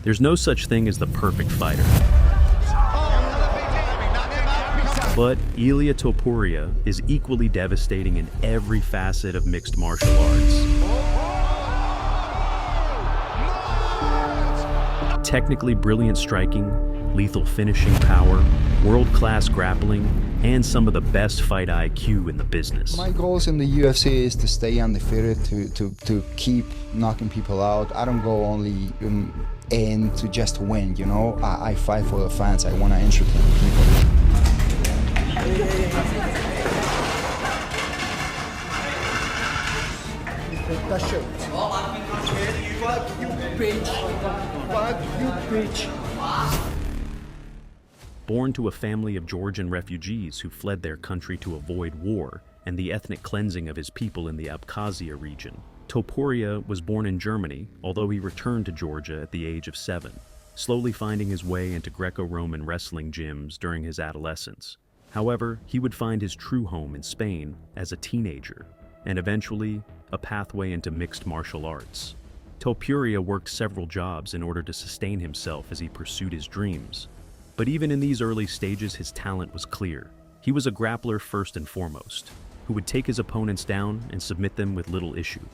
There's no such thing as the perfect fighter. But Ilia Topuria is equally devastating in every facet of mixed martial arts. Technically brilliant striking, lethal finishing power, world-class grappling, and some of the best fight IQ in the business. My goals in the UFC is to stay undefeated, to keep knocking people out. I don't go only in to just win, you know? I fight for the fans. I want to entertain people. Fuck you, bitch. Fuck you, bitch. Born to a family of Georgian refugees who fled their country to avoid war and the ethnic cleansing of his people in the Abkhazia region, Topuria was born in Germany, although he returned to Georgia at the age of 7, slowly finding his way into Greco-Roman wrestling gyms during his adolescence. However, he would find his true home in Spain as a teenager, and eventually a pathway into mixed martial arts. Topuria worked several jobs in order to sustain himself as he pursued his dreams. But even in these early stages, his talent was clear. He was a grappler first and foremost, who would take his opponents down and submit them with little issue.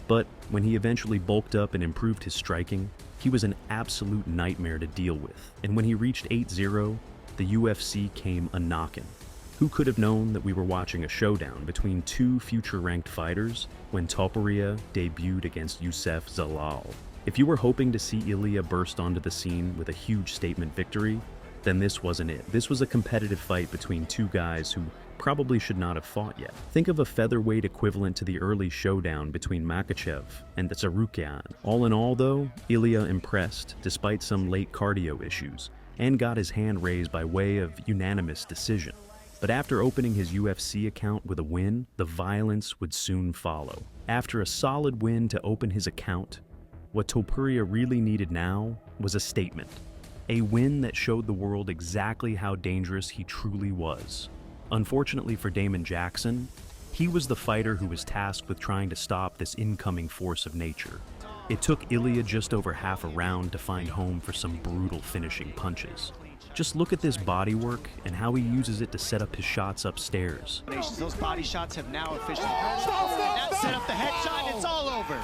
But when he eventually bulked up and improved his striking, he was an absolute nightmare to deal with. And when he reached 8-0, the UFC came a-knockin'. Who could have known that we were watching a showdown between two future-ranked fighters when Topuria debuted against Youssef Zalal? If you were hoping to see Ilia burst onto the scene with a huge statement victory, then this wasn't it. This was a competitive fight between two guys who probably should not have fought yet. Think of a featherweight equivalent to the early showdown between Makhachev and Tsarukyan. All in all though, Ilia impressed despite some late cardio issues and got his hand raised by way of unanimous decision. But after opening his UFC account with a win, the violence would soon follow. After a solid win to open his account, what Topuria really needed now was a statement. A win that showed the world exactly how dangerous he truly was. Unfortunately for Damon Jackson, he was the fighter who was tasked with trying to stop this incoming force of nature. It took Ilia just over half a round to find home for some brutal finishing punches. Just look at this body work and how he uses it to set up his shots upstairs. Those body shots have now officially set up the headshot, it's all over.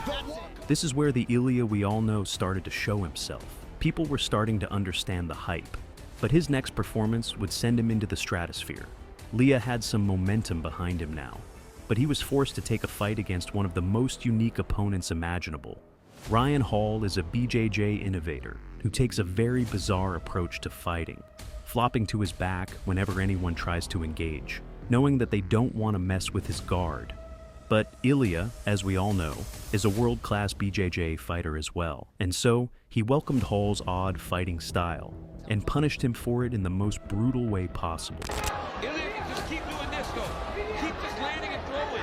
This is where the Ilia we all know started to show himself. People were starting to understand the hype, but his next performance would send him into the stratosphere. Ilia had some momentum behind him now, but he was forced to take a fight against one of the most unique opponents imaginable. Ryan Hall is a BJJ innovator who takes a very bizarre approach to fighting, flopping to his back whenever anyone tries to engage, knowing that they don't want to mess with his guard. But Ilia, as we all know, is a world-class BJJ fighter as well, and so he welcomed Hall's odd fighting style and punished him for it in the most brutal way possible. Ilia, just keep doing this, go. Keep just landing and throwing.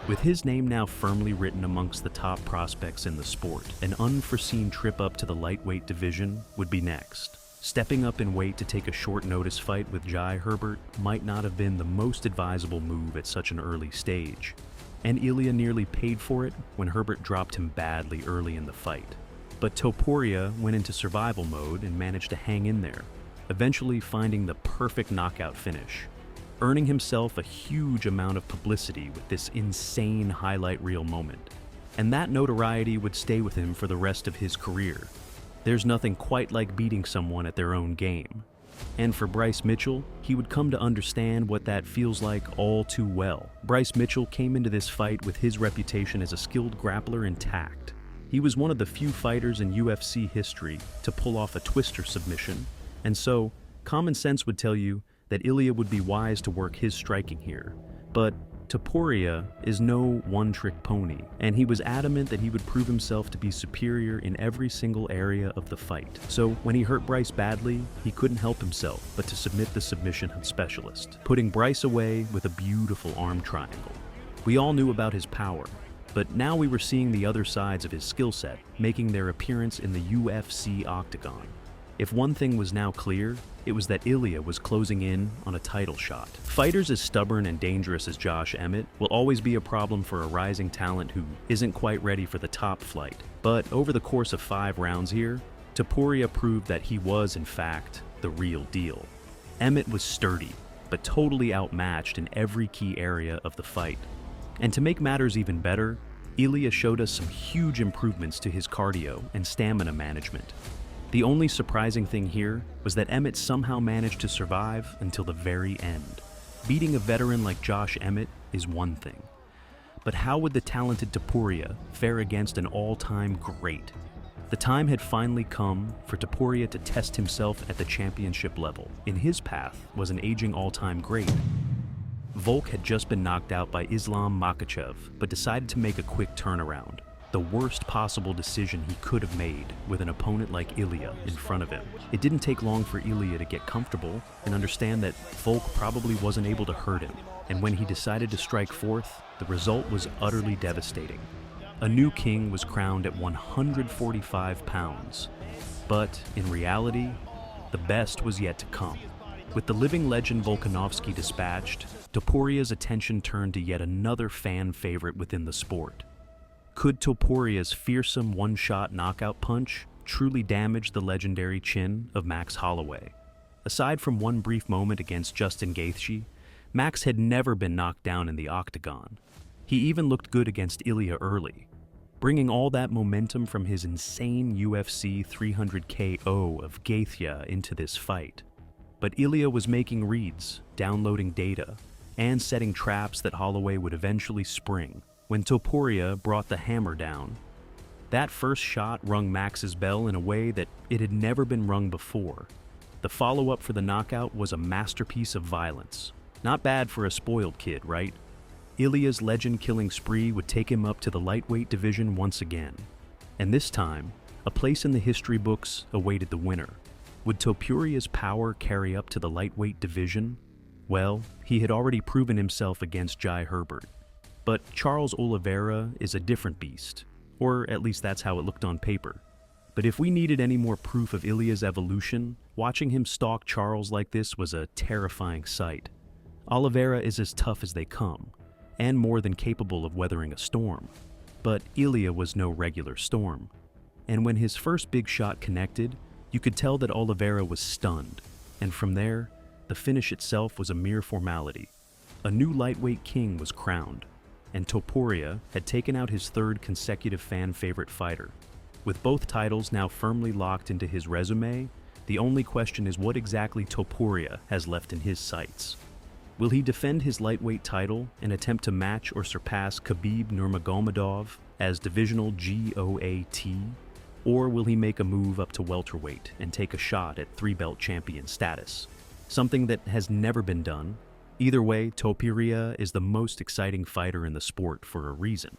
With his name now firmly written amongst the top prospects in the sport, an unforeseen trip up to the lightweight division would be next. Stepping up in weight to take a short notice fight with Jai Herbert might not have been the most advisable move at such an early stage, and Ilia nearly paid for it when Herbert dropped him badly early in the fight. But Topuria went into survival mode and managed to hang in there, eventually finding the perfect knockout finish, earning himself a huge amount of publicity with this insane highlight reel moment. And that notoriety would stay with him for the rest of his career. There's nothing quite like beating someone at their own game. And for Bryce Mitchell, he would come to understand what that feels like all too well. Bryce Mitchell came into this fight with his reputation as a skilled grappler intact. He was one of the few fighters in UFC history to pull off a twister submission, and so common sense would tell you that Ilia would be wise to work his striking here. But Topuria is no one-trick pony, and he was adamant that he would prove himself to be superior in every single area of the fight. So when he hurt Bryce badly, he couldn't help himself but to submit the submission specialist, putting Bryce away with a beautiful arm triangle. We all knew about his power, but now we were seeing the other sides of his skill set, making their appearance in the UFC octagon. If one thing was now clear, it was that Ilia was closing in on a title shot. Fighters as stubborn and dangerous as Josh Emmett will always be a problem for a rising talent who isn't quite ready for the top flight. But over the course of 5 rounds here, Topuria proved that he was, in fact, the real deal. Emmett was sturdy, but totally outmatched in every key area of the fight. And to make matters even better, Ilia showed us some huge improvements to his cardio and stamina management. The only surprising thing here was that Emmett somehow managed to survive until the very end. Beating a veteran like Josh Emmett is one thing. But how would the talented Topuria fare against an all-time great? The time had finally come for Topuria to test himself at the championship level. In his path was an aging all-time great. Volk had just been knocked out by Islam Makhachev, but decided to make a quick turnaround. The worst possible decision he could have made with an opponent like Ilia in front of him. It didn't take long for Ilia to get comfortable and understand that Volk probably wasn't able to hurt him. And when he decided to strike forth, the result was utterly devastating. A new king was crowned at 145 pounds. But in reality, the best was yet to come. With the living legend Volkanovski dispatched, Topuria's attention turned to yet another fan favorite within the sport. Could Topuria's fearsome one-shot knockout punch truly damage the legendary chin of Max Holloway? Aside from one brief moment against Justin Gaethje, Max had never been knocked down in the octagon. He even looked good against Ilia early, bringing all that momentum from his insane UFC 300 KO of Gaethje into this fight. But Ilia was making reads, downloading data, and setting traps that Holloway would eventually spring when Topuria brought the hammer down. That first shot rung Max's bell in a way that it had never been rung before. The follow-up for the knockout was a masterpiece of violence. Not bad for a spoiled kid, right? Ilia's legend-killing spree would take him up to the lightweight division once again. And this time, a place in the history books awaited the winner. Would Topuria's power carry up to the lightweight division? Well, he had already proven himself against Jai Herbert. But Charles Oliveira is a different beast, or at least that's how it looked on paper. But if we needed any more proof of Ilia's evolution, watching him stalk Charles like this was a terrifying sight. Oliveira is as tough as they come, and more than capable of weathering a storm. But Ilia was no regular storm. And when his first big shot connected, you could tell that Oliveira was stunned. And from there, the finish itself was a mere formality. A new lightweight king was crowned, and Topuria had taken out his third consecutive fan-favorite fighter. With both titles now firmly locked into his resume, the only question is what exactly Topuria has left in his sights. Will he defend his lightweight title and attempt to match or surpass Khabib Nurmagomedov as divisional GOAT? Or will he make a move up to welterweight and take a shot at three-belt champion status? Something that has never been done. Either way, Topuria is the most exciting fighter in the sport for a reason.